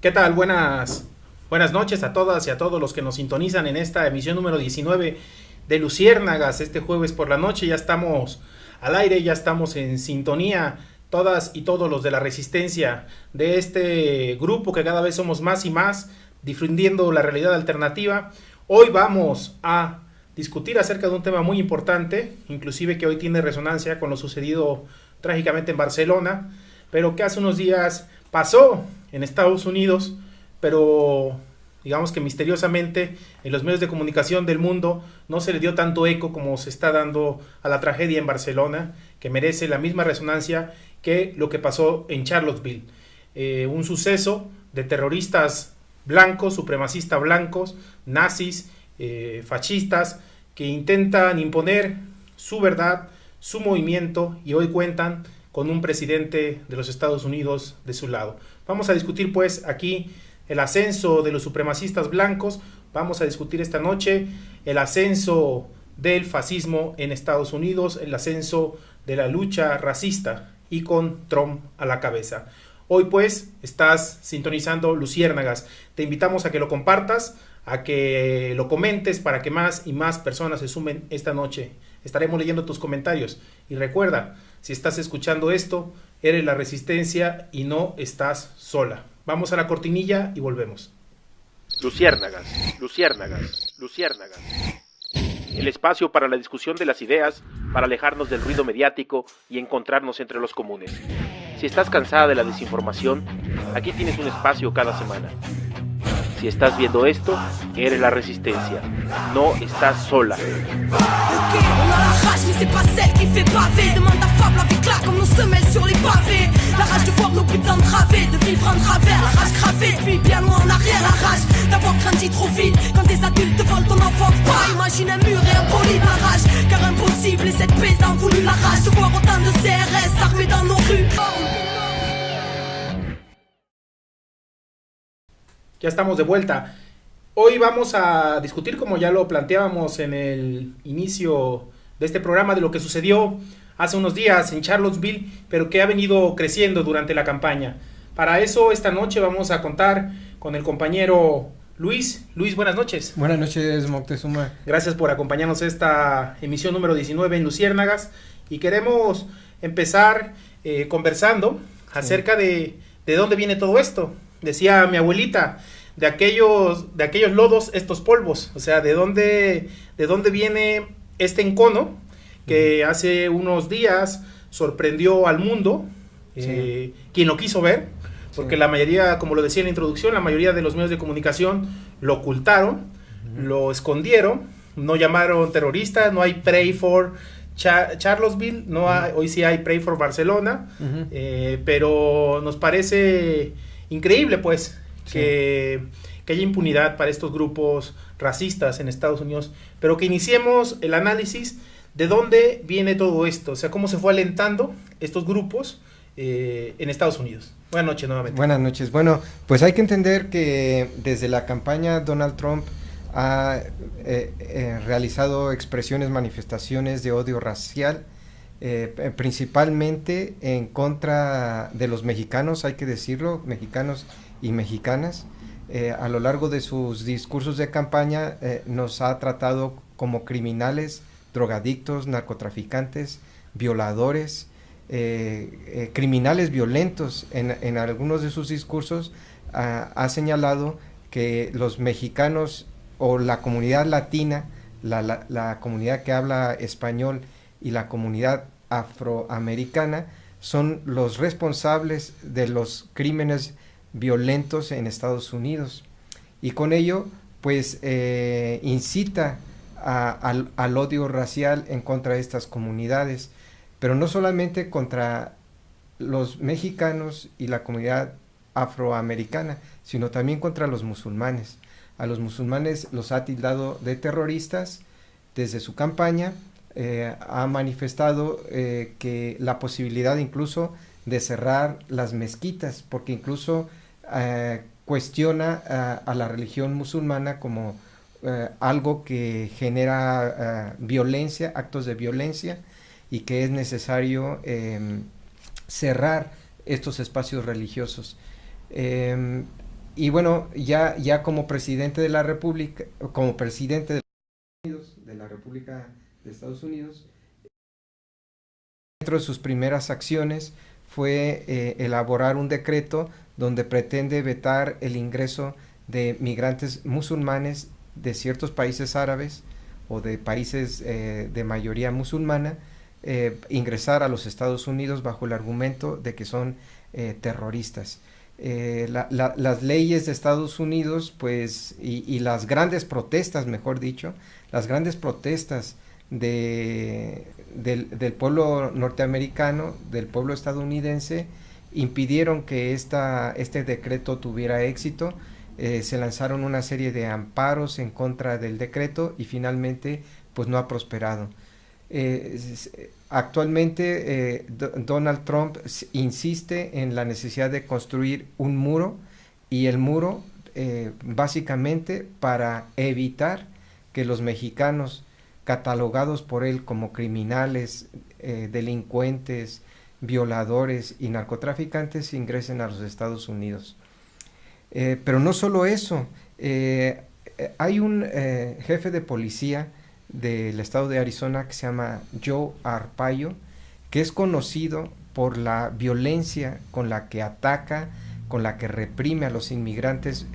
¿Qué tal? Buenas noches a todas y a todos los que nos sintonizan en esta emisión número 19 de Luciérnagas. Este jueves por la noche ya estamos al aire, ya estamos en sintonía, todas y todos los de la resistencia de este grupo que cada vez somos más y más, difundiendo la realidad alternativa. Hoy vamos a discutir acerca de un tema muy importante, inclusive que hoy tiene resonancia con lo sucedido trágicamente en Barcelona, pero que hace unos días pasó en Estados Unidos, pero digamos que misteriosamente en los medios de comunicación del mundo no se le dio tanto eco como se está dando a la tragedia en Barcelona, que merece la misma resonancia que lo que pasó en Charlottesville. Un suceso de terroristas blancos, supremacistas blancos, nazis, fascistas, que intentan imponer su verdad, su movimiento, y hoy cuentan con un presidente de los Estados Unidos de su lado. Vamos a discutir pues aquí el ascenso de los supremacistas blancos, vamos a discutir esta noche el ascenso del fascismo en Estados Unidos, el ascenso de la lucha racista y con Trump a la cabeza. Hoy pues estás sintonizando Luciérnagas, te invitamos a que lo compartas, a que lo comentes para que más y más personas se sumen esta noche. Estaremos leyendo tus comentarios y recuerda, si estás escuchando esto, eres la resistencia y no estás sola. Vamos a la cortinilla y volvemos. Luciérnagas, Luciérnagas, Luciérnagas. El espacio para la discusión de las ideas, para alejarnos del ruido mediático y encontrarnos entre los comunes. Si estás cansada de la desinformación, aquí tienes un espacio cada semana. Si estás viendo esto, eres la resistencia. No estás sola. Ya estamos de vuelta. Hoy vamos a discutir, como ya lo planteábamos en el inicio de este programa, de lo que sucedió hace unos días en Charlottesville, pero que ha venido creciendo durante la campaña. Para eso, esta noche vamos a contar con el compañero Luis. Luis, buenas noches. Buenas noches, Moctezuma. Gracias por acompañarnos a esta emisión número 19 en Luciérnagas. Y queremos empezar conversando acerca de dónde viene todo esto. Decía mi abuelita, de aquellos lodos, estos polvos. O sea, de dónde viene este encono que hace unos días sorprendió al mundo, quien lo quiso ver, porque la mayoría, como lo decía en la introducción, la mayoría de los medios de comunicación lo ocultaron, lo escondieron, no llamaron terroristas, no hay Pray for Charlottesville, no hay, hoy sí hay Pray for Barcelona, pero nos parece increíble pues que haya impunidad para estos grupos racistas en Estados Unidos, pero que iniciemos el análisis de dónde viene todo esto, o sea, cómo se fue alentando estos grupos en Estados Unidos. Buenas noches nuevamente. Buenas noches. Bueno, pues hay que entender que desde la campaña Donald Trump ha realizado expresiones, manifestaciones de odio racial, principalmente en contra de los mexicanos, hay que decirlo, mexicanos y mexicanas. A lo largo de sus discursos de campaña nos ha tratado como criminales, drogadictos, narcotraficantes, violadores, criminales violentos. En algunos de sus discursos ha señalado que los mexicanos o la comunidad latina, la comunidad que habla español y la comunidad afroamericana son los responsables de los crímenes violentos en Estados Unidos, y con ello pues incita al odio racial en contra de estas comunidades, pero no solamente contra los mexicanos y la comunidad afroamericana, sino también contra los musulmanes. A los musulmanes los ha tildado de terroristas. Desde su campaña ha manifestado que la posibilidad incluso de cerrar las mezquitas, porque incluso cuestiona a la religión musulmana como algo que genera violencia, actos de violencia, y que es necesario cerrar estos espacios religiosos. y bueno, ya como presidente de la República, como presidente de la República de Estados Unidos, dentro de sus primeras acciones fue elaborar un decreto donde pretende vetar el ingreso de migrantes musulmanes de ciertos países árabes o de países de mayoría musulmana, ingresar a los Estados Unidos bajo el argumento de que son terroristas. Las leyes de Estados Unidos, pues, y las grandes protestas, mejor dicho, las grandes protestas del pueblo norteamericano, del pueblo estadounidense, impidieron que este decreto tuviera éxito. Se lanzaron una serie de amparos en contra del decreto y finalmente pues no ha prosperado. Actualmente Donald Trump insiste en la necesidad de construir un muro, y el muro básicamente para evitar que los mexicanos catalogados por él como criminales, delincuentes, violadores y narcotraficantes ingresen a los Estados Unidos. Pero no solo eso, hay un jefe de policía del estado de Arizona que se llama Joe Arpaio, que es conocido por la violencia con la que ataca, con la que reprime a los inmigrantes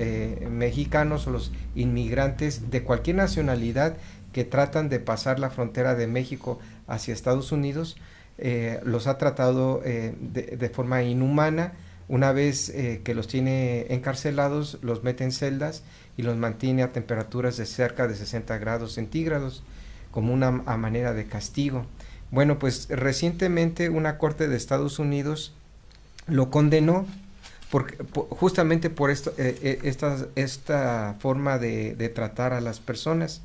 mexicanos o los inmigrantes de cualquier nacionalidad que tratan de pasar la frontera de México hacia Estados Unidos. Los ha tratado de forma inhumana. Una vez que los tiene encarcelados, los mete en celdas y los mantiene a temperaturas de cerca de 60 grados centígrados como una manera de castigo. Bueno, pues recientemente una corte de Estados Unidos lo condenó justamente por esta forma de tratar a las personas.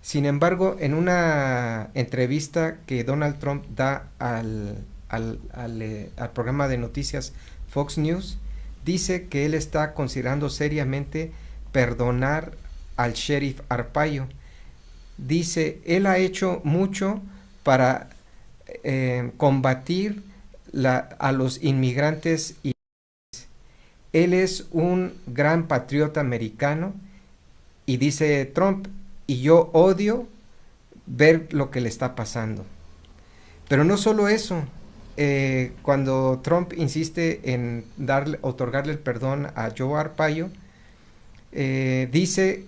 Sin embargo, en una entrevista que Donald Trump da al programa de noticias Fox News, dice que él está considerando seriamente perdonar al sheriff Arpaio. Dice, él ha hecho mucho para combatir a los inmigrantes, y él es un gran patriota americano, y dice Trump, y yo odio ver lo que le está pasando. Pero no solo eso, cuando Trump insiste en otorgarle el perdón a Joe Arpaio, dice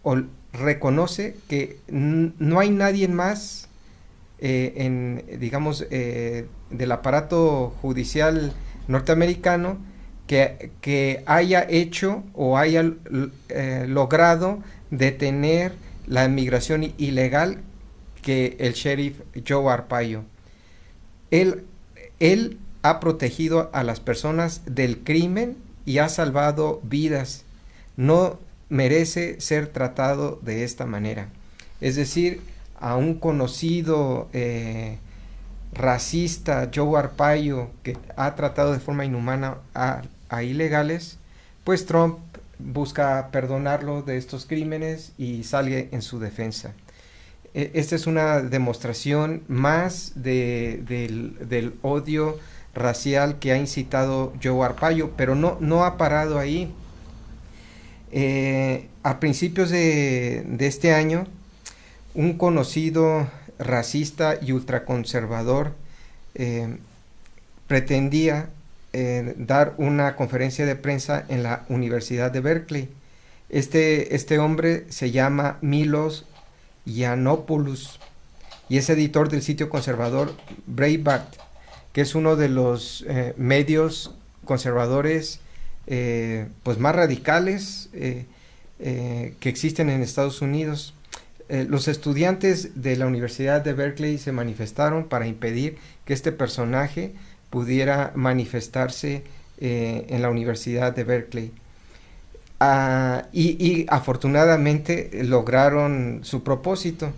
o reconoce que no hay nadie más del aparato judicial norteamericano que haya hecho o haya logrado detener la inmigración ilegal que el sheriff Joe Arpaio. Él ha protegido a las personas del crimen y ha salvado vidas. No merece ser tratado de esta manera. Es decir, a un conocido racista, Joe Arpaio, que ha tratado de forma inhumana a ilegales, pues Trump busca perdonarlo de estos crímenes y sale en su defensa. Esta es una demostración más del odio racial que ha incitado Joe Arpaio, pero no ha parado ahí. A principios de este año, un conocido racista y ultraconservador pretendía dar una conferencia de prensa en la Universidad de Berkeley. Este hombre se llama Milos Yiannopoulos y es editor del sitio conservador Breitbart, que es uno de los medios conservadores pues más radicales que existen en Estados Unidos. Los estudiantes de la Universidad de Berkeley se manifestaron para impedir que este personaje pudiera manifestarse en la Universidad de Berkeley. Y afortunadamente lograron su propósito,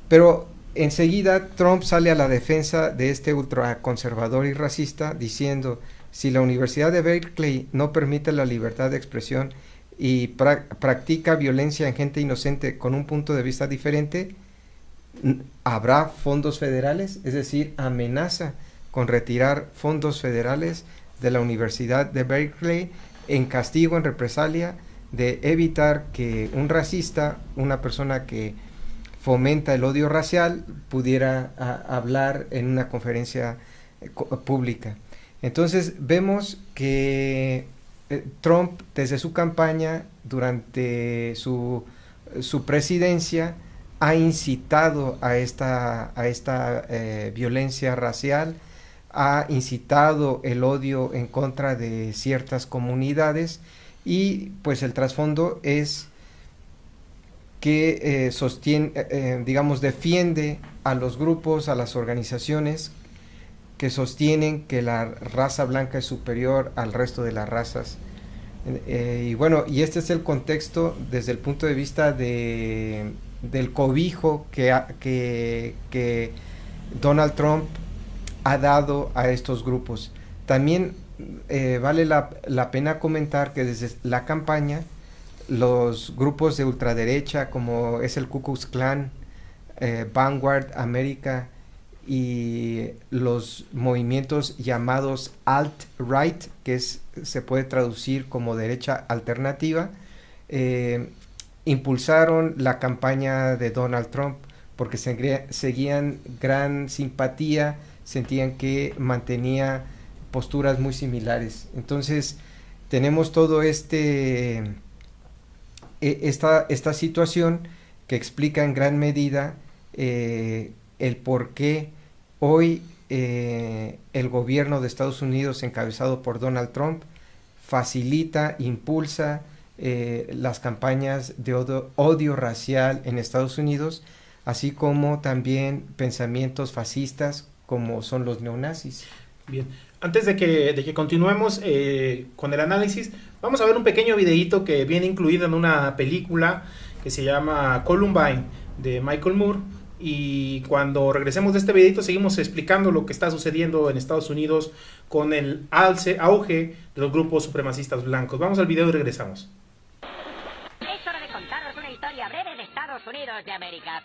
pero enseguida Trump sale a la defensa de este ultraconservador y racista diciendo: si la Universidad de Berkeley no permite la libertad de expresión y practica violencia en gente inocente con un punto de vista diferente, habrá fondos federales, es decir, amenaza con retirar fondos federales de la Universidad de Berkeley en castigo, en represalia, de evitar que un racista, una persona que fomenta el odio racial, pudiera hablar en una conferencia pública. Entonces vemos que Trump, desde su campaña, durante su presidencia, ha incitado a esta violencia racial, ha incitado el odio en contra de ciertas comunidades, y pues el trasfondo es que defiende a los grupos, a las organizaciones que sostienen que la raza blanca es superior al resto de las razas. Y este es el contexto desde el punto de vista del cobijo que Donald Trump ha dado a estos grupos. También vale la pena comentar que desde la campaña los grupos de ultraderecha, como es el Ku Klux Klan, Vanguard America, y los movimientos llamados alt-right, que se puede traducir como derecha alternativa, impulsaron la campaña de Donald Trump porque seguían gran simpatía, sentían que mantenía posturas muy similares. Entonces tenemos todo esta situación que explica en gran medida el por qué hoy el gobierno de Estados Unidos, encabezado por Donald Trump, facilita, impulsa las campañas de odio racial en Estados Unidos, así como también pensamientos fascistas como son los neonazis. Bien, antes de que continuemos con el análisis, vamos a ver un pequeño videíto que viene incluido en una película que se llama Columbine, de Michael Moore, y cuando regresemos de este videito seguimos explicando lo que está sucediendo en Estados Unidos con el auge de los grupos supremacistas blancos. Vamos al video y regresamos. Es hora de contaros una historia breve de Estados Unidos de América.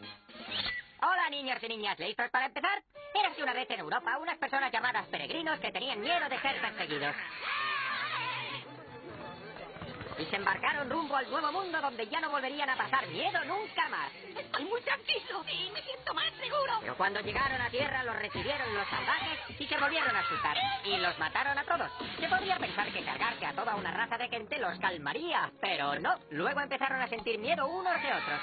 Hola, niños y niñas, ¿listos para empezar? Érase una vez en Europa unas personas llamadas peregrinos que tenían miedo de ser perseguidos. Y se embarcaron rumbo al nuevo mundo donde ya no volverían a pasar miedo nunca más. Estoy muy tranquilo, sí, me siento más seguro. Pero cuando llegaron a tierra los recibieron los salvajes y se volvieron a asustar. Y los mataron a todos. Se podría pensar que cargarse a toda una raza de gente los calmaría, pero no. Luego empezaron a sentir miedo unos de otros.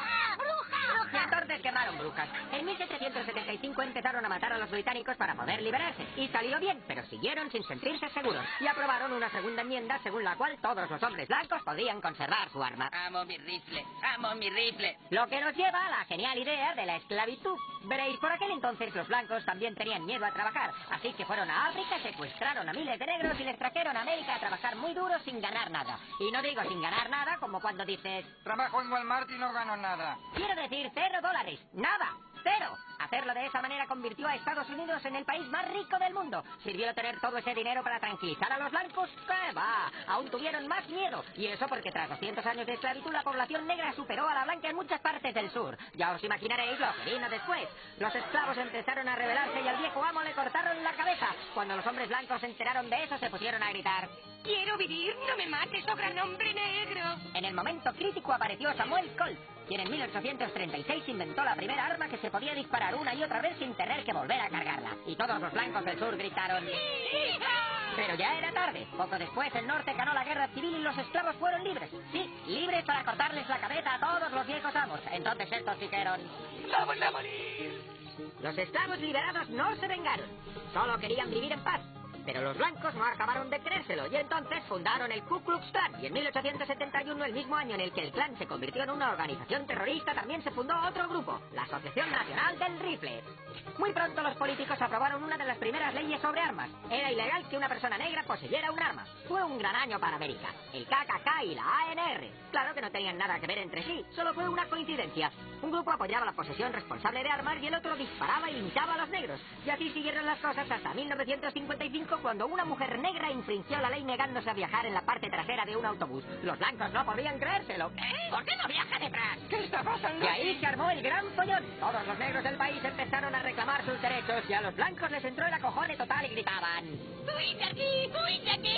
Y entonces quemaron brujas. En 1775 empezaron a matar a los británicos para poder liberarse. Y salió bien, pero siguieron sin sentirse seguros. Y aprobaron una segunda enmienda según la cual todos los hombres blancos podían conservar su arma. Amo mi rifle, amo mi rifle. Lo que nos lleva a la genial idea de la esclavitud. Veréis, por aquel entonces los blancos también tenían miedo a trabajar. Así que fueron a África, secuestraron a miles de negros y les trajeron a América a trabajar muy duro sin ganar nada. Y no digo sin ganar nada como cuando dices... Trabajo en Walmart y no gano nada. Quiero decir $0. Nada. Cero. Hacerlo de esa manera convirtió a Estados Unidos en el país más rico del mundo. ¿Sirvió tener todo ese dinero para tranquilizar a los blancos? ¡Qué va! Aún tuvieron más miedo. Y eso porque tras 200 años de esclavitud la población negra superó a la blanca en muchas partes del sur. Ya os imaginaréis lo que vino después. Los esclavos empezaron a rebelarse y al viejo amo le cortaron la cabeza. Cuando los hombres blancos se enteraron de eso se pusieron a gritar: ¡Quiero vivir! ¡No me mates, oh gran hombre negro! En el momento crítico apareció Samuel Colt, quien en 1836 inventó la primera arma que se podía disparar una y otra vez sin tener que volver a cargarla. Y todos los blancos del sur gritaron: pero ya era tarde. Poco después el norte ganó la guerra civil y los esclavos fueron libres. Sí, libres para cortarles la cabeza a todos los viejos amos. Entonces estos dijeron: ¡Vamos a morir! Los esclavos liberados no se vengaron. Solo querían vivir en paz. Pero los blancos no acabaron de creérselo y entonces fundaron el Ku Klux Klan. Y en 1871, el mismo año en el que el Klan se convirtió en una organización terrorista, también se fundó otro grupo, la Asociación Nacional del Rifle. Muy pronto los políticos aprobaron una de las primeras leyes sobre armas. Era ilegal que una persona negra poseyera un arma. Fue un gran año para América. El KKK y la ANR. Claro que no tenían nada que ver entre sí, solo fue una coincidencia. Un grupo apoyaba la posesión responsable de armas y el otro disparaba y linchaba a los negros. Y así siguieron las cosas hasta 1955, cuando una mujer negra infringió la ley negándose a viajar en la parte trasera de un autobús. Los blancos no podían creérselo. ¿Por qué no viaja detrás? ¿Qué está pasando? Y ahí se armó el gran follón. Todos los negros del país empezaron a reclamar a sus derechos y a los blancos les entró el acojone total y gritaban: ¡Fuiste aquí! ¡Fuiste aquí!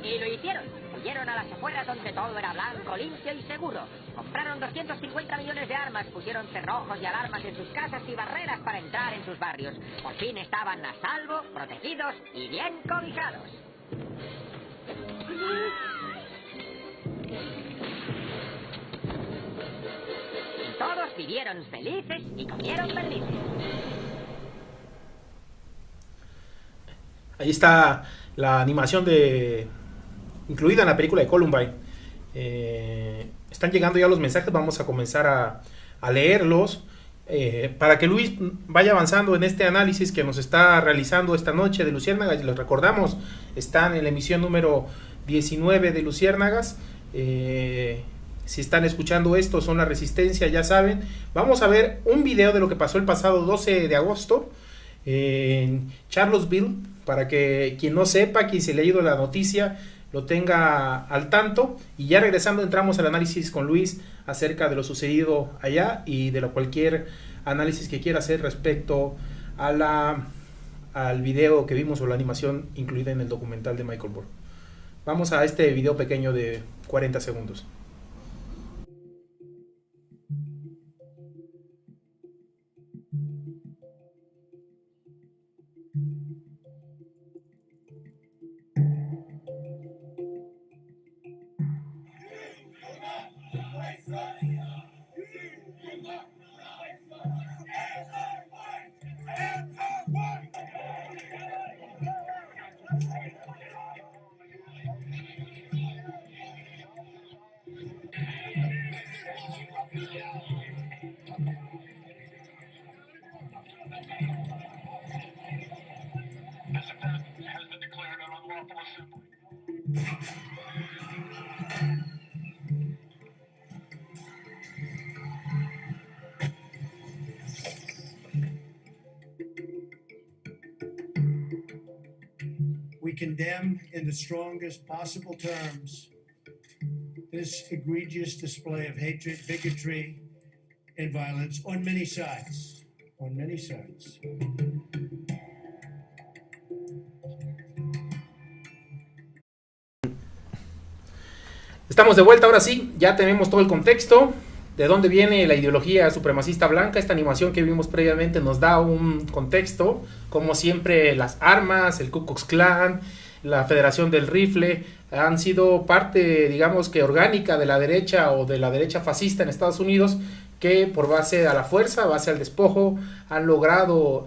Y lo hicieron. Huyeron a las afueras donde todo era blanco, limpio y seguro. Compraron 250 millones de armas, pusieron cerrojos y alarmas en sus casas y barreras para entrar en sus barrios. Por fin estaban a salvo, protegidos y bien cobijados. Y todos vivieron felices y comieron perdices. Ahí está la animación incluida en la película de Columbine. Están llegando ya los mensajes, vamos a comenzar a leerlos. Para que Luis vaya avanzando en este análisis que nos está realizando esta noche de Luciérnagas. Les recordamos, están en la emisión número 19 de Luciérnagas. Si están escuchando esto, son La Resistencia, ya saben. Vamos a ver un video de lo que pasó el pasado 12 de agosto en Charlottesville, para que quien no sepa, quien se le ha ido la noticia, lo tenga al tanto. Y ya regresando entramos al análisis con Luis acerca de lo sucedido allá y de cualquier análisis que quiera hacer respecto a al video que vimos o la animación incluida en el documental de Michael Moore. Vamos a este video pequeño de 40 segundos. We condemn in the strongest possible terms this egregious display of hatred, bigotry, and violence on many sides. On many sides. Estamos de vuelta, ahora sí, ya tenemos todo el contexto de dónde viene la ideología supremacista blanca. Esta animación que vimos previamente nos da un contexto, como siempre las armas, el Ku Klux Klan, la Federación del Rifle, han sido parte, digamos que orgánica de la derecha o de la derecha fascista en Estados Unidos, que por base a la fuerza, base al despojo, han logrado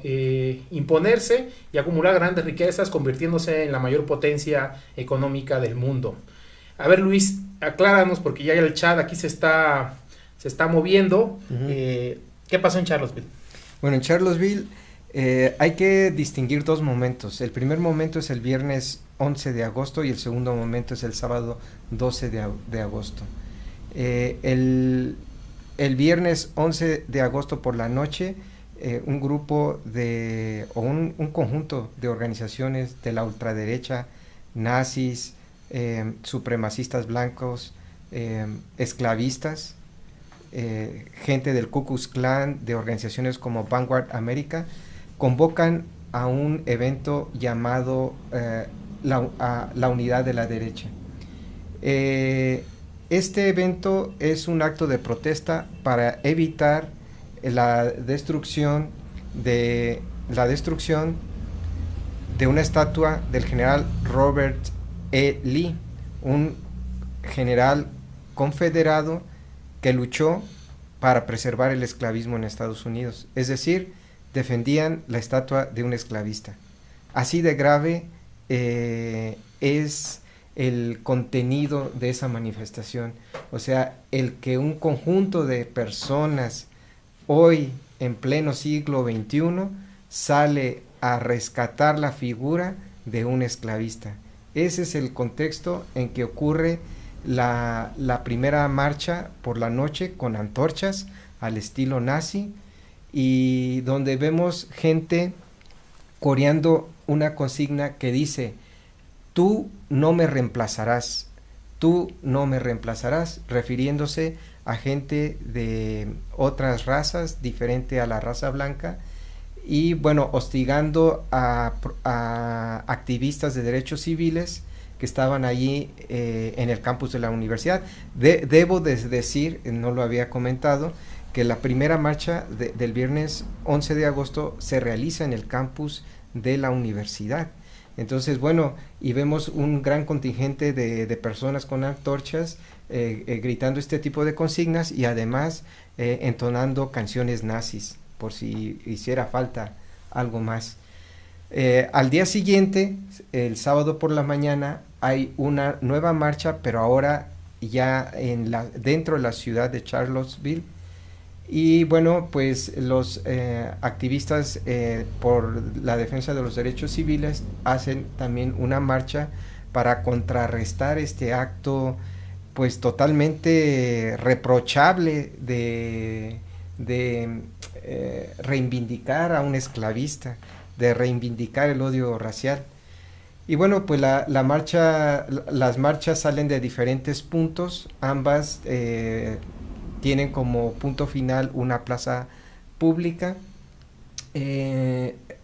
imponerse y acumular grandes riquezas, convirtiéndose en la mayor potencia económica del mundo. A ver, Luis, acláranos, porque ya el chat aquí se está moviendo. Uh-huh. ¿Qué pasó en Charlottesville? Bueno, en Charlottesville hay que distinguir dos momentos. El primer momento es el viernes 11 de agosto y el segundo momento es el sábado 12 de agosto. El viernes 11 de agosto por la noche, un grupo un conjunto de organizaciones de la ultraderecha, nazis, supremacistas blancos, esclavistas, gente del Ku Klux Klan, de organizaciones como Vanguard America, convocan a un evento llamado la unidad de la derecha. Este evento es un acto de protesta para evitar la destrucción de una estatua del general Robert E. Lee, un general confederado que luchó para preservar el esclavismo en Estados Unidos. Es decir, defendían la estatua de un esclavista. Así de grave es el contenido de esa manifestación. O sea, el que un conjunto de personas hoy, en pleno siglo XXI, sale a rescatar la figura de un esclavista. Ese es el contexto en que ocurre la primera marcha por la noche con antorchas al estilo nazi, y donde vemos gente coreando una consigna que dice: tú no me reemplazarás, refiriéndose a gente de otras razas diferente a la raza blanca, y bueno, hostigando a activistas de derechos civiles que estaban allí en el campus de la universidad. Debo decir, no lo había comentado, que la primera marcha del viernes 11 de agosto se realiza en el campus de la universidad. Entonces, bueno, y vemos un gran contingente de personas con antorchas gritando este tipo de consignas y además entonando canciones nazis, por si hiciera falta algo más. Al día siguiente, el sábado por la mañana, hay una nueva marcha, pero ahora ya dentro de la ciudad de Charlottesville. Y bueno, pues los activistas por la defensa de los derechos civiles hacen también una marcha para contrarrestar este acto pues totalmente reprochable de reivindicar a un esclavista, de reivindicar el odio racial. Y bueno, pues las marchas salen de diferentes puntos, ambas tienen como punto final una plaza pública.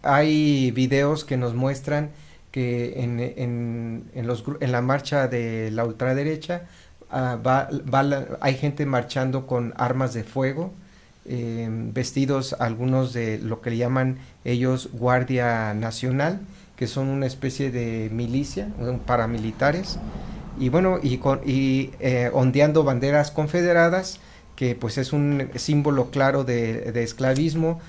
Hay videos que nos muestran que en la marcha de la ultraderecha hay gente marchando con armas de fuego, vestidos algunos de lo que le llaman ellos Guardia Nacional, que son una especie de milicia, paramilitares, y bueno, ondeando banderas confederadas, que pues es un símbolo claro de esclavismo,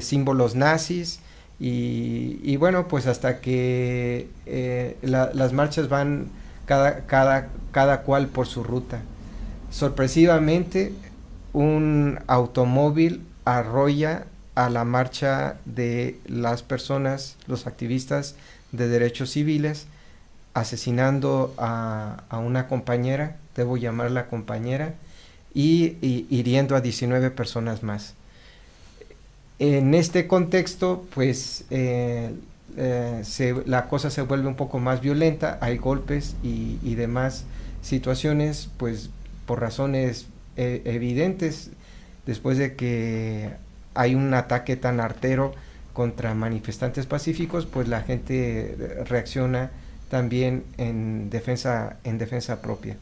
símbolos nazis, y bueno, pues hasta que las marchas van cada cual por su ruta. Sorpresivamente, un automóvil arrolla a la marcha de las personas, los activistas de derechos civiles, asesinando a una compañera, debo llamarla compañera, y hiriendo a 19 personas más. En este contexto, pues la cosa se vuelve un poco más violenta, hay golpes y demás situaciones, pues por razones evidentes, después de que hay un ataque tan artero contra manifestantes pacíficos, pues la gente reacciona también en defensa propia.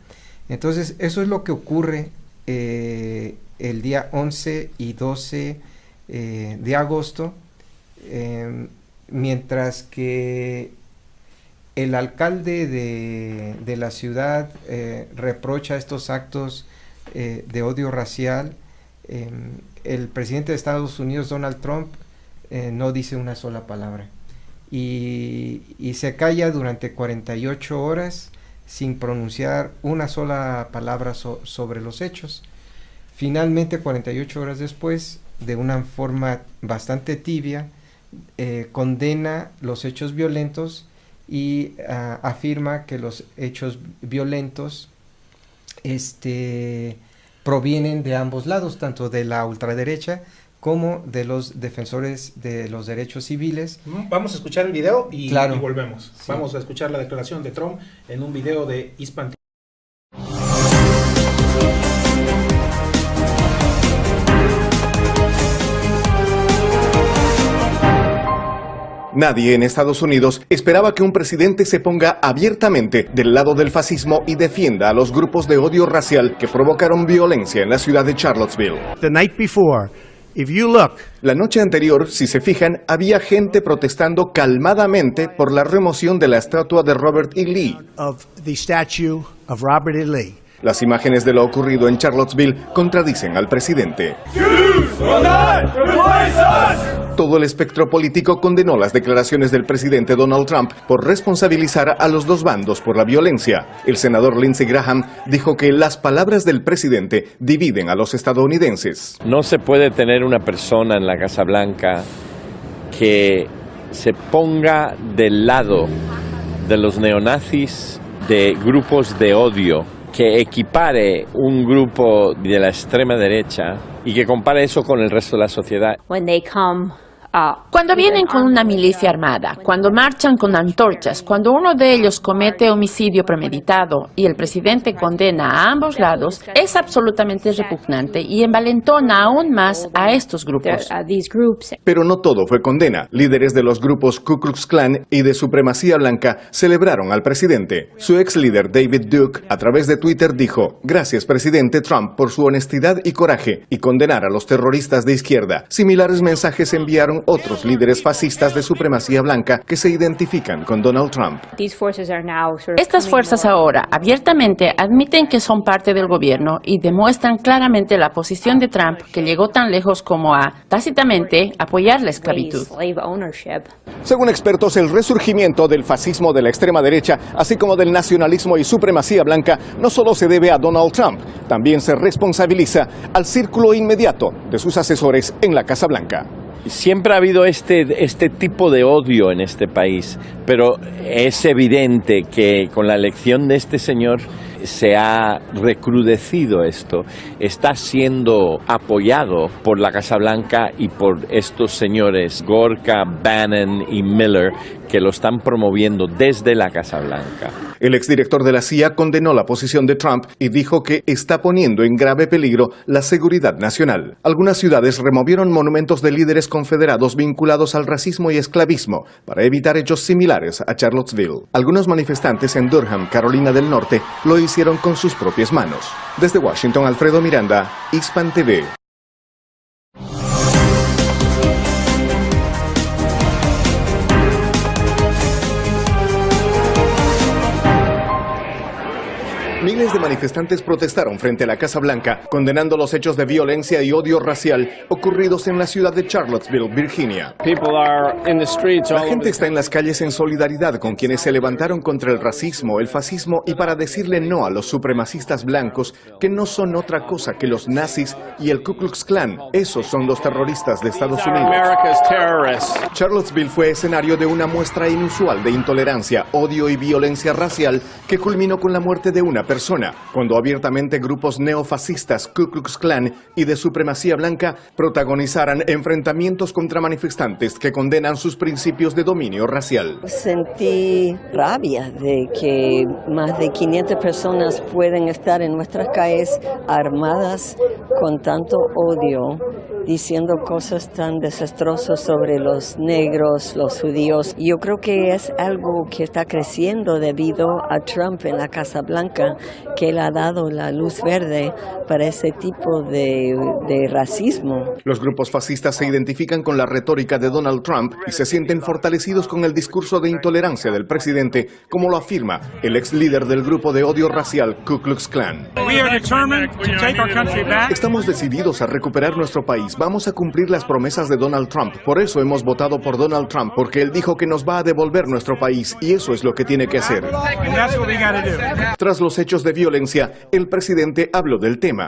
Entonces, eso es lo que ocurre el día 11 y 12 de agosto, mientras que el alcalde de la ciudad reprocha estos actos de odio racial. El presidente de Estados Unidos, Donald Trump, no dice una sola palabra y se calla durante 48 horas sin pronunciar una sola palabra sobre los hechos. Finalmente, 48 horas después, de una forma bastante tibia, condena los hechos violentos y afirma que los hechos violentos provienen de ambos lados, tanto de la ultraderecha como de los defensores de los derechos civiles. Vamos a escuchar el video y volvemos. Sí. Vamos a escuchar la declaración de Trump en un video de Hispan. Nadie en Estados Unidos esperaba que un presidente se ponga abiertamente del lado del fascismo y defienda a los grupos de odio racial que provocaron violencia en la ciudad de Charlottesville. The night before, if you look, La noche anterior, si se fijan, había gente protestando calmadamente por la remoción de la estatua de Robert E. Lee. of the statue of Robert E. Lee. Las imágenes de lo ocurrido en Charlottesville contradicen al presidente. Todo el espectro político condenó las declaraciones del presidente Donald Trump por responsabilizar a los dos bandos por la violencia. El senador Lindsey Graham dijo que las palabras del presidente dividen a los estadounidenses. No se puede tener una persona en la Casa Blanca que se ponga del lado de los neonazis, de grupos de odio, que equipare un grupo de la extrema derecha y que compare eso con el resto de la sociedad. When they come Cuando vienen con una milicia armada, cuando marchan con antorchas, cuando uno de ellos comete homicidio premeditado y el presidente condena a ambos lados, es absolutamente repugnante y envalentona aún más a estos grupos. Pero no todo fue condena. Líderes de los grupos Ku Klux Klan y de Supremacía Blanca celebraron al presidente. Su ex líder David Duke, a través de Twitter, dijo: "Gracias, presidente Trump, por su honestidad y coraje y condenar a los terroristas de izquierda". Similares mensajes enviaron otros líderes fascistas de Supremacía Blanca que se identifican con Donald Trump. Estas fuerzas ahora abiertamente admiten que son parte del gobierno y demuestran claramente la posición de Trump, que llegó tan lejos como a, tácitamente, apoyar la esclavitud. Según expertos, el resurgimiento del fascismo de la extrema derecha, así como del nacionalismo y supremacía blanca, no solo se debe a Donald Trump, también se responsabiliza al círculo inmediato de sus asesores en la Casa Blanca. Siempre ha habido este tipo de odio en este país, pero es evidente que con la elección de este señor se ha recrudecido esto. Está siendo apoyado por la Casa Blanca y por estos señores Gorka, Bannon y Miller, que lo están promoviendo desde la Casa Blanca. El exdirector de la CIA condenó la posición de Trump y dijo que está poniendo en grave peligro la seguridad nacional. Algunas ciudades removieron monumentos de líderes confederados vinculados al racismo y esclavismo para evitar hechos similares a Charlottesville. Algunos manifestantes en Durham, Carolina del Norte, lo hicieron con sus propias manos. Desde Washington, Alfredo Miranda, Hispan TV. Miles de manifestantes protestaron frente a la Casa Blanca, condenando los hechos de violencia y odio racial ocurridos en la ciudad de Charlottesville, Virginia. La gente está en las calles en solidaridad con quienes se levantaron contra el racismo, el fascismo y para decirle no a los supremacistas blancos, que no son otra cosa que los nazis y el Ku Klux Klan. Esos son los terroristas de Estados Unidos. Charlottesville fue escenario de una muestra inusual de intolerancia, odio y violencia racial que culminó con la muerte de una persona, cuando abiertamente grupos neofascistas Ku Klux Klan y de supremacía blanca protagonizaran enfrentamientos contra manifestantes que condenan sus principios de dominio racial. Sentí rabia de que más de 500 personas pueden estar en nuestras calles armadas con tanto odio, diciendo cosas tan desastrosas sobre los negros, los judíos. Yo creo que es algo que está creciendo debido a Trump en la Casa Blanca, que él ha dado la luz verde para ese tipo de racismo. Los grupos fascistas se identifican con la retórica de Donald Trump y se sienten fortalecidos con el discurso de intolerancia del presidente, como lo afirma el ex líder del grupo de odio racial Ku Klux Klan. Estamos decididos a recuperar nuestro país. Vamos a cumplir las promesas de Donald Trump. Por eso hemos votado por Donald Trump, porque él dijo que nos va a devolver nuestro país y eso es lo que tiene que hacer. Tras los hechos de violencia, el presidente habló del tema.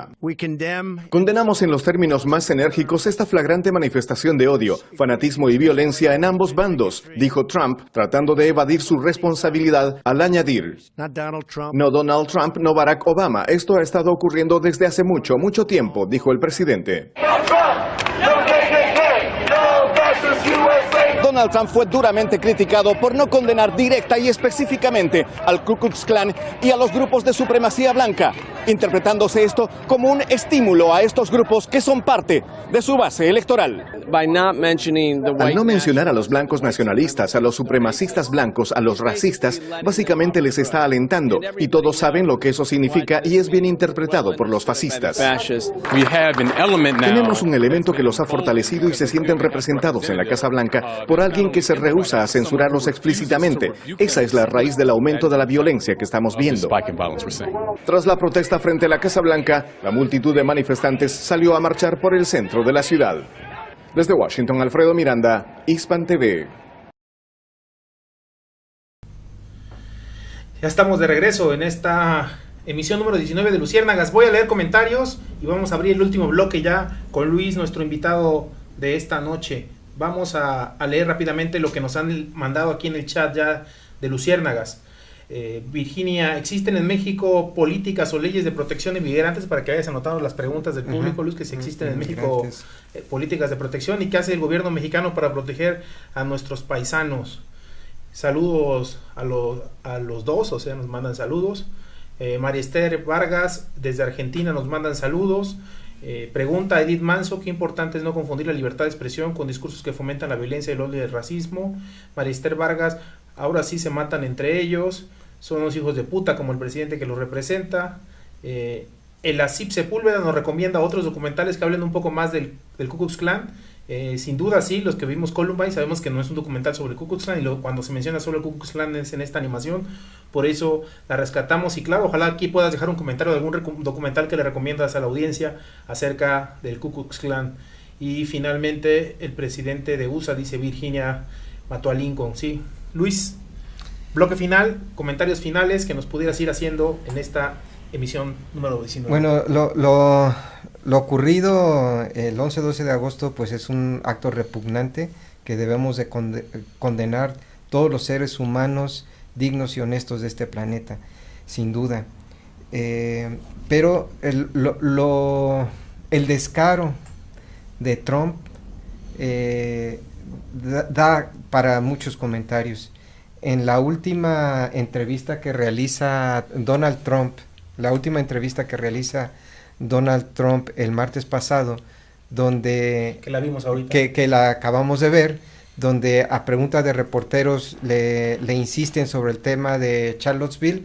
Condenamos en los términos más enérgicos esta flagrante manifestación de odio, fanatismo y violencia en ambos bandos, dijo Trump, tratando de evadir su responsabilidad al añadir: no Donald Trump, no Barack Obama. Esto ha estado ocurriendo desde hace mucho tiempo, dijo el presidente. Donald Trump fue duramente criticado por no condenar directa y específicamente al Ku Klux Klan y a los grupos de supremacía blanca, interpretándose esto como un estímulo a estos grupos que son parte de su base electoral. Al no mencionar a los blancos nacionalistas, a los supremacistas blancos, a los racistas, básicamente les está alentando, y todos saben lo que eso significa y es bien interpretado por los fascistas. Tenemos un elemento que los ha fortalecido y se sienten representados en la Casa Blanca por alguien que se rehúsa a censurarlos explícitamente. Esa es la raíz del aumento de la violencia que estamos viendo. Tras la protesta frente a la Casa Blanca, la multitud de manifestantes salió a marchar por el centro de la ciudad. Desde Washington, Alfredo Miranda, Hispan TV. Ya estamos de regreso en esta emisión número 19 de Luciérnagas. Voy a leer comentarios y vamos a abrir el último bloque ya con Luis, nuestro invitado de esta noche. Vamos a leer rápidamente lo que nos han mandado aquí en el chat ya de Luciérnagas. Virginia, ¿existen en México políticas o leyes de protección de migrantes? Para que vayas anotando las preguntas del público, Luis, que si existen en México políticas de protección, y qué hace el gobierno mexicano para proteger a nuestros paisanos. Saludos a los dos, o sea, nos mandan saludos. María Esther Vargas desde Argentina nos mandan saludos. Pregunta Edith Manso: qué importante es no confundir la libertad de expresión con discursos que fomentan la violencia, el odio y el racismo. María Esther Vargas: ahora sí se matan entre ellos, son unos hijos de puta como el presidente que los representa. El Asip Sepúlveda nos recomienda otros documentales que hablen un poco más del Ku Klux Klan. Sin duda sí, los que vimos Columbine sabemos que no es un documental sobre el Ku Klux Klan, y cuando se menciona sobre el Ku Klux Klan es en esta animación, por eso la rescatamos. Y claro, ojalá aquí puedas dejar un comentario de algún documental que le recomiendas a la audiencia acerca del Ku Klux Klan. Y finalmente el presidente de USA, dice Virginia, mató a Lincoln. Sí, Luis, bloque final, comentarios finales que nos pudieras ir haciendo en esta emisión número 19. Bueno, lo ocurrido el 11-12 de agosto pues es un acto repugnante que debemos de condenar todos los seres humanos dignos y honestos de este planeta, sin duda. Pero el descaro de Trump da para muchos comentarios. En la última entrevista que realiza Donald Trump el martes pasado, donde que la vimos ahorita, que la acabamos de ver, donde a pregunta de reporteros le insisten sobre el tema de Charlottesville,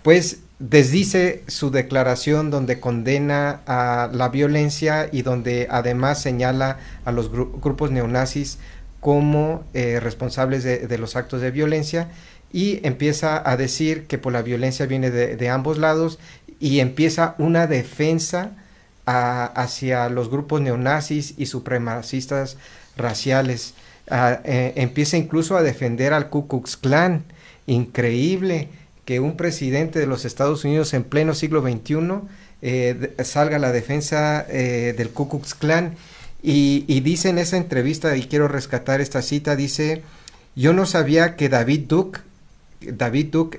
pues desdice su declaración donde condena a la violencia y donde además señala a los grupos neonazis como responsables de los actos de violencia, y empieza a decir que por la violencia viene de ambos lados, y empieza una defensa hacia los grupos neonazis y supremacistas raciales. Empieza incluso a defender al Ku Klux Klan. Increíble que un presidente de los Estados Unidos en pleno siglo XXI salga a la defensa del Ku Klux Klan, y dice en esa entrevista, y quiero rescatar esta cita, dice: yo no sabía que David Duke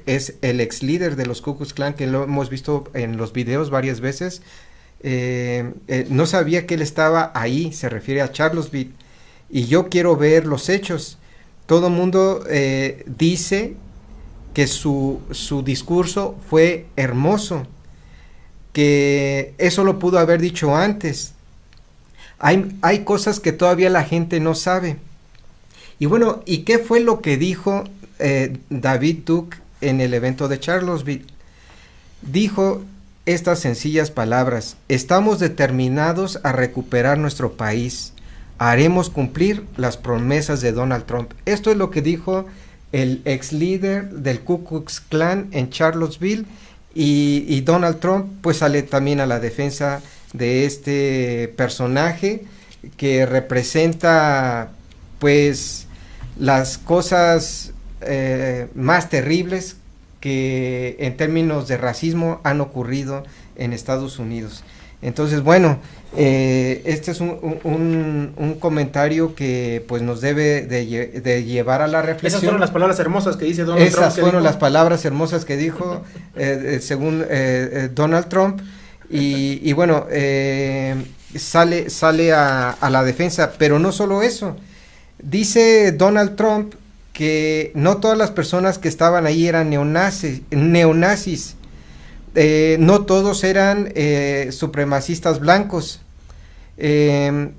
es el ex líder de los Ku Klux Klan, que lo hemos visto en los videos varias veces. No sabía que él estaba ahí, se refiere a Charlottesville, y yo quiero ver los hechos. Todo el mundo dice que su discurso fue hermoso, que eso lo pudo haber dicho antes. Hay cosas que todavía la gente no sabe. Y bueno, ¿y qué fue lo que dijo David Duke en el evento de Charlottesville? Dijo estas sencillas palabras: estamos determinados a recuperar nuestro país, haremos cumplir las promesas de Donald Trump. Esto es lo que dijo el ex líder del Ku Klux Klan en Charlottesville, y Donald Trump pues sale también a la defensa de este personaje que representa pues las cosas más terribles que en términos de racismo han ocurrido en Estados Unidos. Entonces, bueno, este es un comentario que pues nos debe de llevar a la reflexión. Esas fueron las palabras hermosas que dice Donald Trump. Esas fueron las palabras hermosas que dijo según Donald Trump. Y bueno, sale a la defensa, pero no solo eso. Dice Donald Trump que no todas las personas que estaban ahí eran neonazis. No todos eran supremacistas blancos.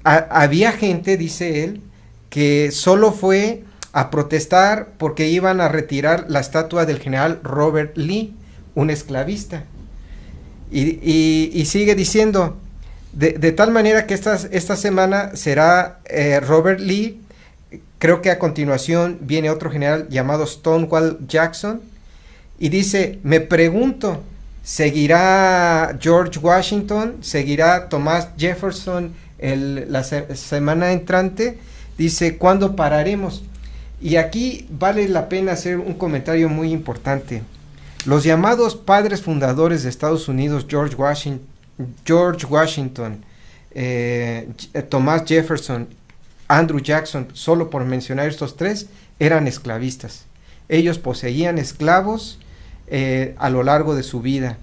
Había gente, dice él, que solo fue a protestar porque iban a retirar la estatua del general Robert Lee, un esclavista. Y sigue diciendo, de tal manera que esta semana será Robert Lee. Creo que a continuación viene otro general llamado Stonewall Jackson, y dice: me pregunto, ¿seguirá George Washington? ¿Seguirá Thomas Jefferson la semana entrante? Dice: ¿cuándo pararemos? Y aquí vale la pena hacer un comentario muy importante. Los llamados padres fundadores de Estados Unidos, George Washington, Thomas Jefferson, Andrew Jackson, solo por mencionar estos tres, eran esclavistas. Ellos poseían esclavos a lo largo de su vida.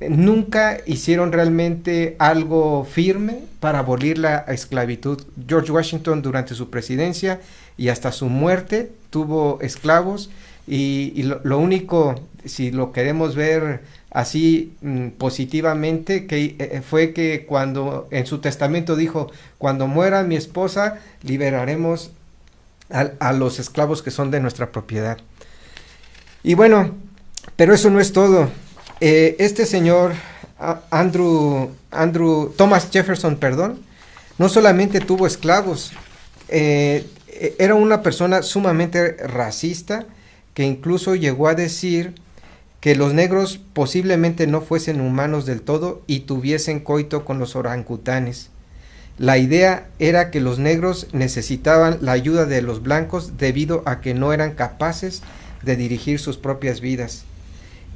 Nunca hicieron realmente algo firme para abolir la esclavitud. George Washington, durante su presidencia y hasta su muerte, tuvo esclavos, y lo único, si lo queremos ver así positivamente, que fue que cuando en su testamento dijo: cuando muera mi esposa, liberaremos a los esclavos que son de nuestra propiedad. Y bueno, pero eso no es todo. Este señor Thomas Jefferson, no solamente tuvo esclavos, era una persona sumamente racista, que incluso llegó a decir que los negros posiblemente no fuesen humanos del todo y tuviesen coito con los orangutanes. La idea era que los negros necesitaban la ayuda de los blancos debido a que no eran capaces de dirigir sus propias vidas.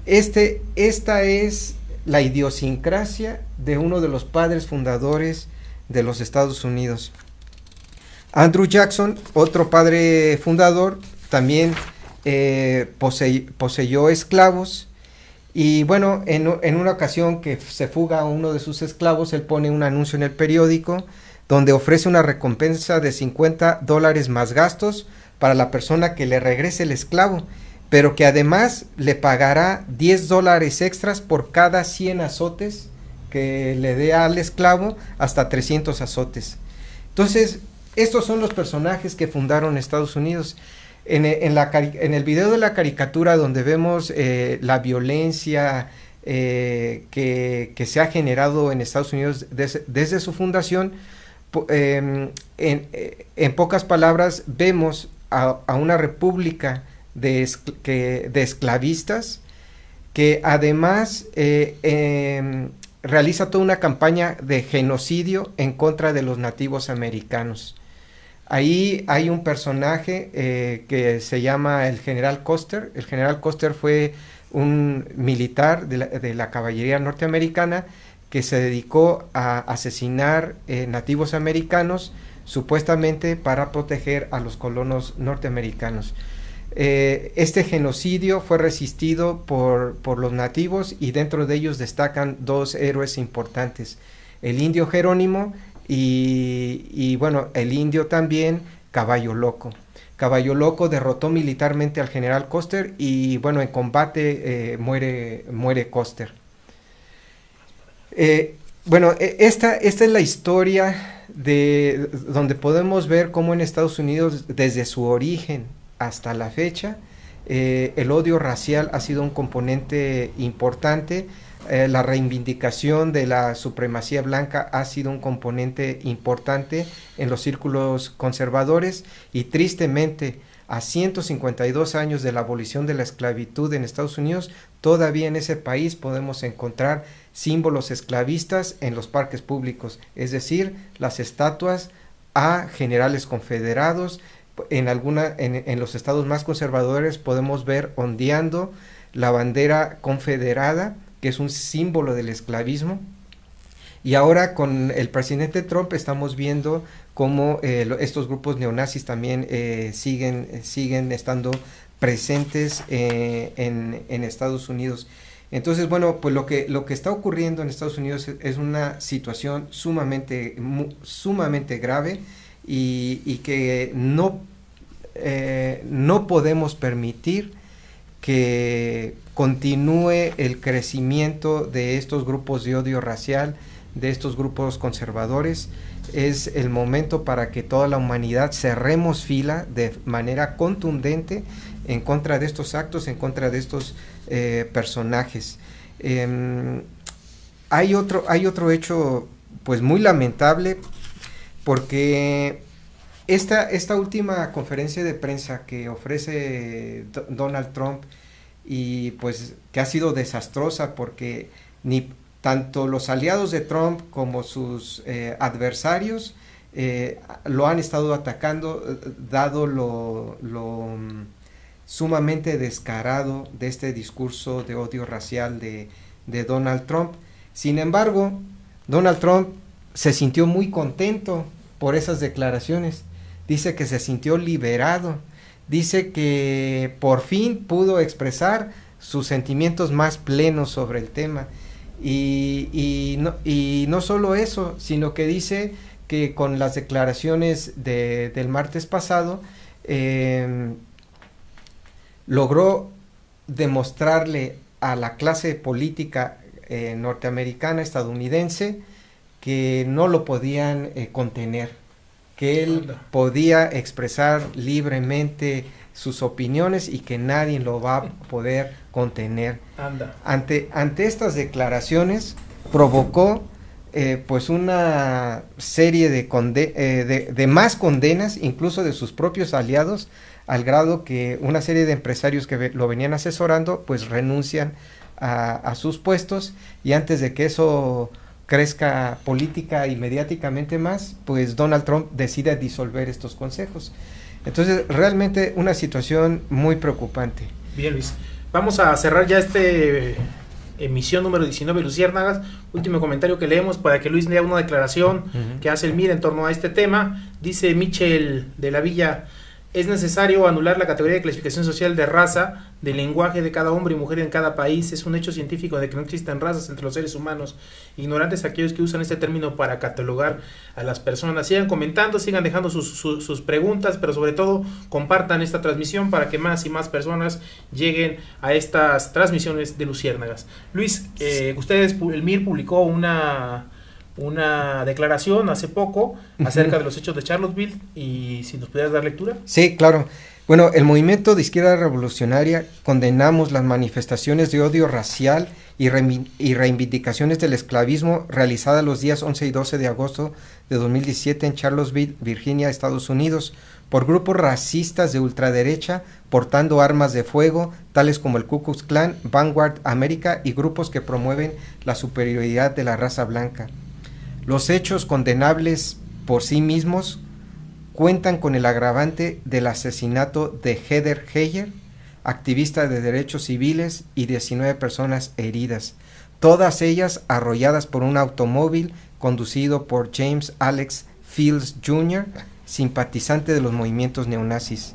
Esta es la idiosincrasia de uno de los padres fundadores de los Estados Unidos. Andrew Jackson, otro padre fundador, también poseyó esclavos, y bueno, en una ocasión que se fuga uno de sus esclavos, él pone un anuncio en el periódico donde ofrece una recompensa de $50 más gastos para la persona que le regrese el esclavo, pero que además le pagará $10 extras por cada 100 azotes que le dé al esclavo, hasta 300 azotes. Entonces, estos son los personajes que fundaron Estados Unidos. En el video de la caricatura, donde vemos la violencia que se ha generado en Estados Unidos desde su fundación, en pocas palabras, vemos a una república de esclavistas, que además realiza toda una campaña de genocidio en contra de los nativos americanos. Ahí hay un personaje que se llama el general Custer. El general Custer fue un militar de la caballería norteamericana que se dedicó a asesinar nativos americanos, supuestamente para proteger a los colonos norteamericanos. Este genocidio fue resistido por los nativos, y dentro de ellos destacan dos héroes importantes: el indio Jerónimo y bueno, el indio también, Caballo Loco. Caballo Loco derrotó militarmente al general Custer, y bueno, en combate muere Custer. Bueno, esta es la historia donde podemos ver cómo en Estados Unidos, desde su origen hasta la fecha, el odio racial ha sido un componente importante. La reivindicación de la supremacía blanca ha sido un componente importante en los círculos conservadores, y tristemente, a 152 años de la abolición de la esclavitud en Estados Unidos, todavía en ese país podemos encontrar símbolos esclavistas en los parques públicos, es decir, las estatuas a generales confederados. En los estados más conservadores podemos ver ondeando la bandera confederada, que es un símbolo del esclavismo. Y ahora con el presidente Trump estamos viendo cómo estos grupos neonazis también siguen estando presentes en Estados Unidos. Entonces, bueno, pues lo que está ocurriendo en Estados Unidos es una situación sumamente grave, y que no podemos permitir que continúe el crecimiento de estos grupos de odio racial, de estos grupos conservadores. Es el momento para que toda la humanidad cerremos fila de manera contundente en contra de estos actos, en contra de estos personajes. Hay otro hecho pues muy lamentable, porque esta última conferencia de prensa que ofrece Donald Trump, y pues que ha sido desastrosa, porque ni tanto los aliados de Trump como sus adversarios lo han estado atacando, dado lo sumamente descarado de este discurso de odio racial de Donald Trump. Sin embargo, Donald Trump se sintió muy contento por esas declaraciones. Dice que se sintió liberado. dice que por fin pudo expresar sus sentimientos más plenos sobre el tema. Y no solo eso, sino que dice que con las declaraciones del martes pasado logró demostrarle a la clase política norteamericana, estadounidense, que no lo podían contener, que él podía expresar libremente sus opiniones y que nadie lo va a poder contener. Ante estas declaraciones provocó pues una serie de más condenas, incluso de sus propios aliados, al grado que una serie de empresarios que lo venían asesorando pues renuncian a sus puestos, y antes de que eso crezca política y mediáticamente más, pues Donald Trump decide disolver estos consejos. Entonces, realmente una situación muy preocupante. Bien, Luis. Vamos a cerrar ya emisión número 19 de Luciérnagas. Último comentario que leemos para que Luis lea una declaración que hace el MIR en torno a este tema. Dice Michel de la Villa: es necesario anular la categoría de clasificación social de raza, del lenguaje de cada hombre y mujer en cada país. Es un hecho científico de que no existen razas entre los seres humanos. Ignorantes aquellos que usan este término para catalogar a las personas. Sigan comentando, sigan dejando sus preguntas, pero sobre todo compartan esta transmisión para que más y más personas lleguen a estas transmisiones de Luciérnagas. Luis, el MIR publicó una declaración hace poco acerca de los hechos de Charlottesville, y si nos pudieras dar lectura. Sí, claro. Bueno, el movimiento de izquierda revolucionaria condenamos las manifestaciones de odio racial y reivindicaciones del esclavismo realizadas los días 11 y 12 de agosto de 2017 en Charlottesville, Virginia, Estados Unidos, por grupos racistas de ultraderecha portando armas de fuego, tales como el Ku Klux Klan, Vanguard America y grupos que promueven la superioridad de la raza blanca. Los hechos condenables por sí mismos cuentan con el agravante del asesinato de Heather Heyer, activista de derechos civiles, y 19 personas heridas, todas ellas arrolladas por un automóvil conducido por James Alex Fields Jr., simpatizante de los movimientos neonazis.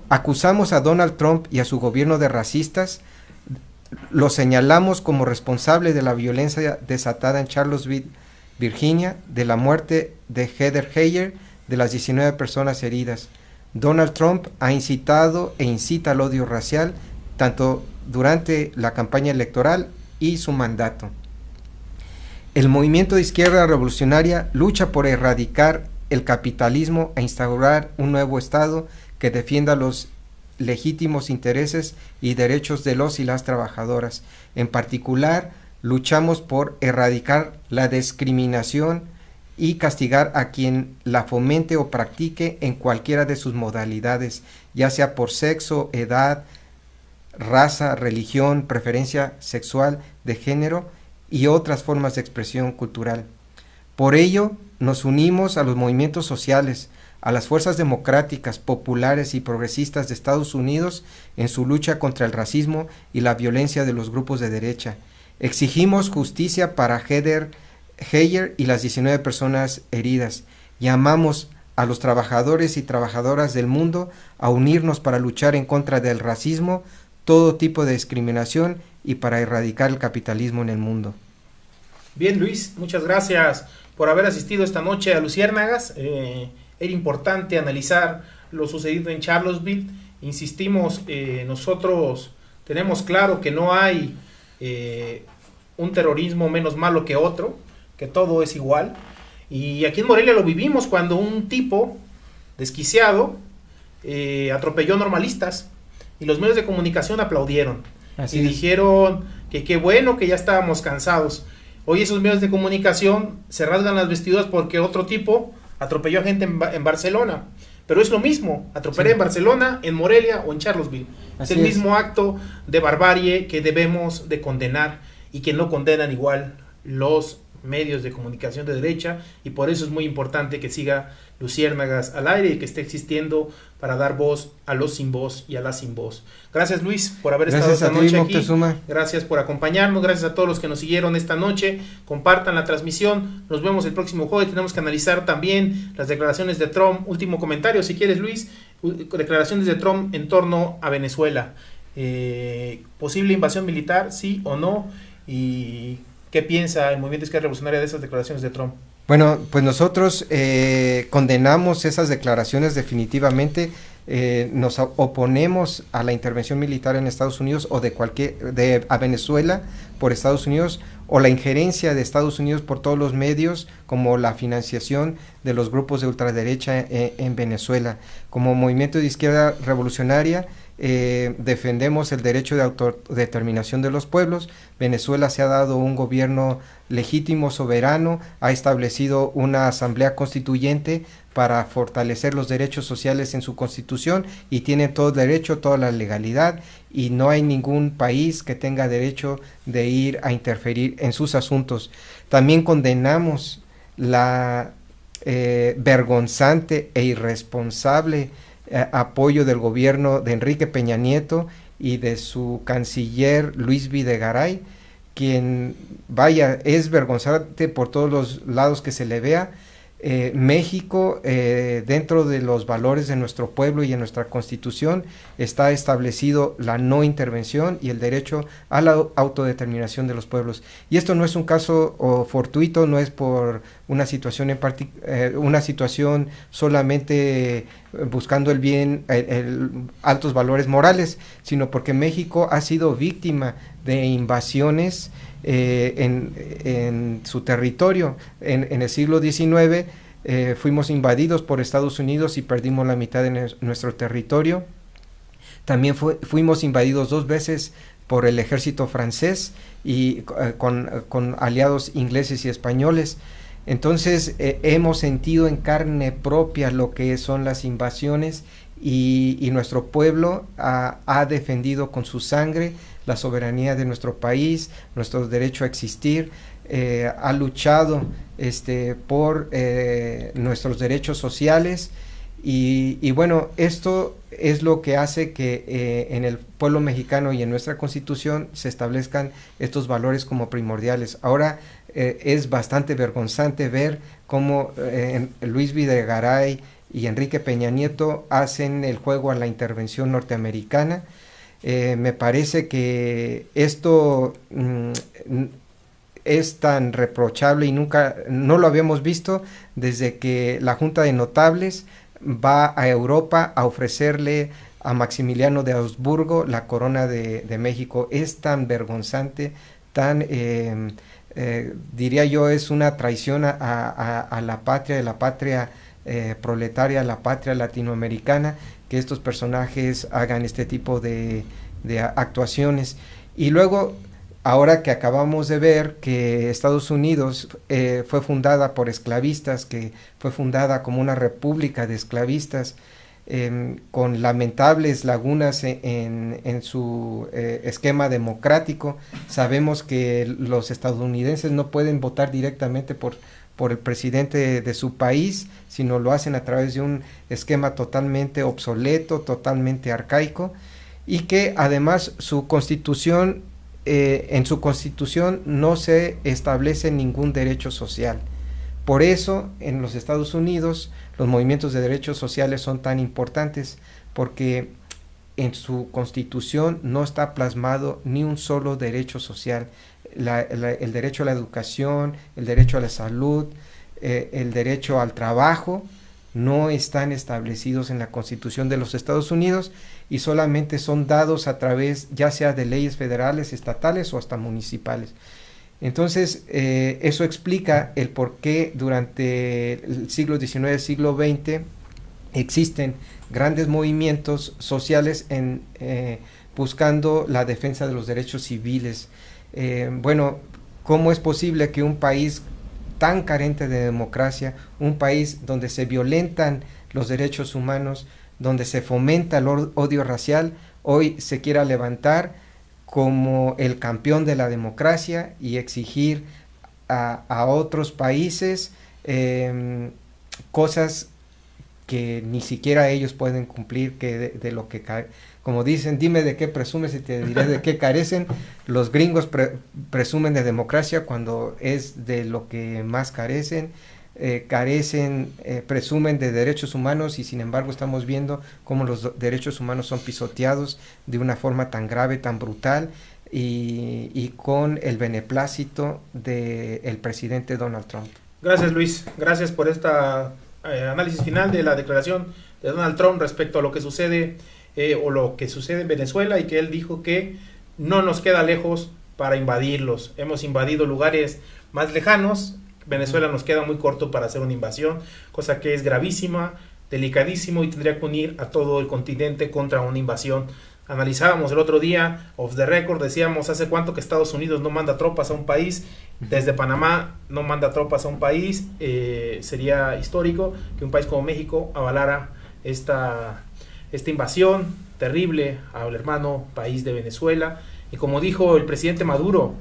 Acusamos a Donald Trump y a su gobierno de racistas. Lo señalamos como responsable de la violencia desatada en Charlottesville, Virginia, de la muerte de Heather Heyer, de las 19 personas heridas. Donald Trump ha incitado e incita al odio racial tanto durante la campaña electoral y su mandato. El movimiento de izquierda revolucionaria lucha por erradicar el capitalismo e instaurar un nuevo Estado que defienda los legítimos intereses y derechos de los y las trabajadoras. En particular, luchamos por erradicar la discriminación y castigar a quien la fomente o practique en cualquiera de sus modalidades, ya sea por sexo, edad, raza, religión, preferencia sexual, de género y otras formas de expresión cultural. Por ello, nos unimos a los movimientos sociales, a las fuerzas democráticas, populares y progresistas de Estados Unidos en su lucha contra el racismo y la violencia de los grupos de derecha. Exigimos justicia para Heather Heyer y las 19 personas heridas. Llamamos a los trabajadores y trabajadoras del mundo a unirnos para luchar en contra del racismo, todo tipo de discriminación y para erradicar el capitalismo en el mundo. Bien, Luis, muchas gracias por haber asistido esta noche a Luciérnagas. Era importante analizar lo sucedido en Charlottesville. Insistimos, nosotros tenemos claro que no hay un terrorismo menos malo que otro, que todo es igual, y aquí en Morelia lo vivimos cuando un tipo desquiciado atropelló normalistas y los medios de comunicación aplaudieron. Así y dijeron que qué bueno, que ya estábamos cansados. Hoy esos medios de comunicación se rasgan las vestiduras porque otro tipo atropelló a gente en Barcelona, pero es lo mismo, atropellar en Barcelona, en Morelia o en Charlottesville. Es el mismo acto de barbarie que debemos de condenar y que no condenan igual los medios de comunicación de derecha, y por eso es muy importante que siga Luciérnagas al aire y que esté existiendo para dar voz a los sin voz y a las sin voz. Gracias, Luis, por haber estado esta noche aquí. Gracias por acompañarnos, gracias a todos los que nos siguieron esta noche. Compartan la transmisión, nos vemos el próximo jueves. Tenemos que analizar también las declaraciones de Trump. Último comentario, si quieres, Luis. declaraciones de Trump en torno a Venezuela. ¿Posible invasión militar, sí o no? ¿Y qué piensa el Movimiento Izquierda Revolucionaria de esas declaraciones de Trump? Bueno, pues nosotros condenamos esas declaraciones definitivamente. Nos oponemos a la intervención militar en Estados Unidos o a Venezuela por Estados Unidos, o la injerencia de Estados Unidos por todos los medios, como la financiación de los grupos de ultraderecha en Venezuela. Como Movimiento de Izquierda Revolucionaria defendemos el derecho de autodeterminación de los pueblos. Venezuela se ha dado un gobierno legítimo, soberano, ha establecido una asamblea constituyente para fortalecer los derechos sociales en su constitución, y tiene todo el derecho, toda la legalidad, y no hay ningún país que tenga derecho de ir a interferir en sus asuntos. También condenamos la vergonzante e irresponsable apoyo del gobierno de Enrique Peña Nieto y de su canciller Luis Videgaray, quien, vaya, es vergonzante por todos los lados que se le vea. México, dentro de los valores de nuestro pueblo y en nuestra Constitución, está establecido la no intervención y el derecho a la autodeterminación de los pueblos. Y esto no es un caso fortuito, no es por una situación una situación solamente buscando el bien, altos valores morales, sino porque México ha sido víctima de invasiones en su territorio. En el siglo XIX fuimos invadidos por Estados Unidos y perdimos la mitad de nuestro territorio. También fuimos invadidos 2 veces por el ejército francés y con aliados ingleses y españoles. Entonces hemos sentido en carne propia lo que son las invasiones, y nuestro pueblo ha defendido con su sangre la soberanía de nuestro país, nuestro derecho a existir, ha luchado por nuestros derechos sociales, y bueno, esto es lo que hace que en el pueblo mexicano y en nuestra Constitución se establezcan estos valores como primordiales. Ahora es bastante vergonzante ver cómo Luis Videgaray y Enrique Peña Nieto hacen el juego a la intervención norteamericana. Me parece que esto es tan reprochable y no lo habíamos visto desde que la Junta de Notables va a Europa a ofrecerle a Maximiliano de Habsburgo la corona de México. Es tan vergonzante, tan diría yo, es una traición a la patria proletaria, la patria latinoamericana, que estos personajes hagan este tipo de actuaciones. Y luego, ahora que acabamos de ver que Estados Unidos fue fundada por esclavistas, que fue fundada como una república de esclavistas, con lamentables lagunas en su esquema democrático, sabemos que los estadounidenses no pueden votar directamente por el presidente de su país, sino lo hacen a través de un esquema totalmente obsoleto, totalmente arcaico, y que además su constitución, en su constitución no se establece ningún derecho social. Por eso en los Estados Unidos los movimientos de derechos sociales son tan importantes, porque en su constitución no está plasmado ni un solo derecho social. El derecho a la educación, el derecho a la salud, el derecho al trabajo no están establecidos en la Constitución de los Estados Unidos, y solamente son dados a través ya sea de leyes federales, estatales o hasta municipales. Entonces eso explica el por qué durante el siglo XIX, siglo XX existen grandes movimientos sociales buscando la defensa de los derechos civiles. Bueno, ¿cómo es posible que un país tan carente de democracia, un país donde se violentan los derechos humanos, donde se fomenta el odio racial, hoy se quiera levantar como el campeón de la democracia y exigir a otros países cosas que ni siquiera ellos pueden cumplir, que de lo que como dicen, dime de qué presumes y te diré de qué carecen. Los gringos presumen de democracia cuando es de lo que más carecen. carecen, presumen de derechos humanos y sin embargo estamos viendo cómo los derechos humanos son pisoteados de una forma tan grave, tan brutal y con el beneplácito del presidente Donald Trump. Gracias, Luis. Gracias por esta análisis final de la declaración de Donald Trump respecto a lo que sucede o lo que sucede en Venezuela, y que él dijo que no nos queda lejos para invadirlos. Hemos invadido lugares más lejanos. Venezuela nos queda muy corto para hacer una invasión, cosa que es gravísima, delicadísimo, y tendría que unir a todo el continente contra una invasión. Analizábamos el otro día, off the record, decíamos hace cuánto que Estados Unidos no manda tropas a un país, desde Panamá no manda tropas a un país. Sería histórico que un país como México avalara esta invasión terrible al hermano país de Venezuela. Y como dijo el presidente Maduro,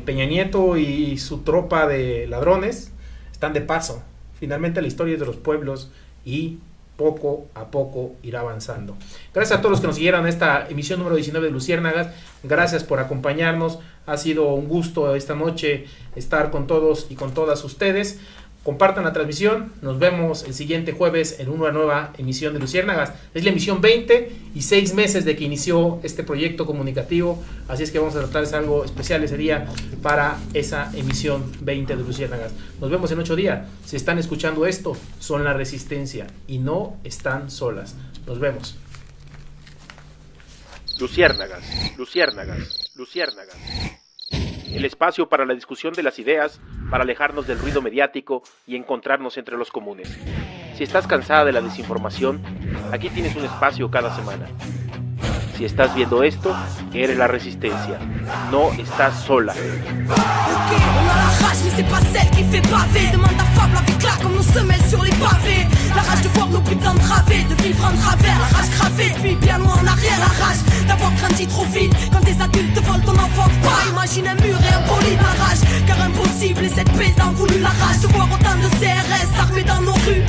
Peña Nieto y su tropa de ladrones están de paso. Finalmente la historia es de los pueblos y poco a poco irá avanzando. Gracias a todos los que nos siguieron en esta emisión número 19 de Luciérnagas. Gracias por acompañarnos. Ha sido un gusto esta noche estar con todos y con todas ustedes. Compartan la transmisión. Nos vemos el siguiente jueves en una nueva emisión de Luciérnagas. Es la emisión 20 y 6 meses de que inició este proyecto comunicativo. Así es que vamos a tratar de algo especial ese día para esa emisión 20 de Luciérnagas. Nos vemos en 8 días. Si están escuchando esto, son la resistencia y no están solas. Nos vemos. Luciérnagas, Luciérnagas, Luciérnagas. El espacio para la discusión de las ideas, para alejarnos del ruido mediático y encontrarnos entre los comunes. Si estás cansada de la desinformación, aquí tienes un espacio cada semana. Si estás viendo esto, eres la resistencia. No estás sola. Ok, on a la rage, mais c'est pas celle qui fait baver. Demande à Fable avec là comme nos semelles sur les pavés. La rage de voir nos putains través, de vivre en travers. La rage gravée, puis bien loin en arrière. La rage d'avoir grandi trop vite. Quand des adultes volent ton enfance, pas imagine un mur et un bolide. La rage, car impossible et cette paix d'en voulu. La rage de voir autant de CRS armés dans nos rues.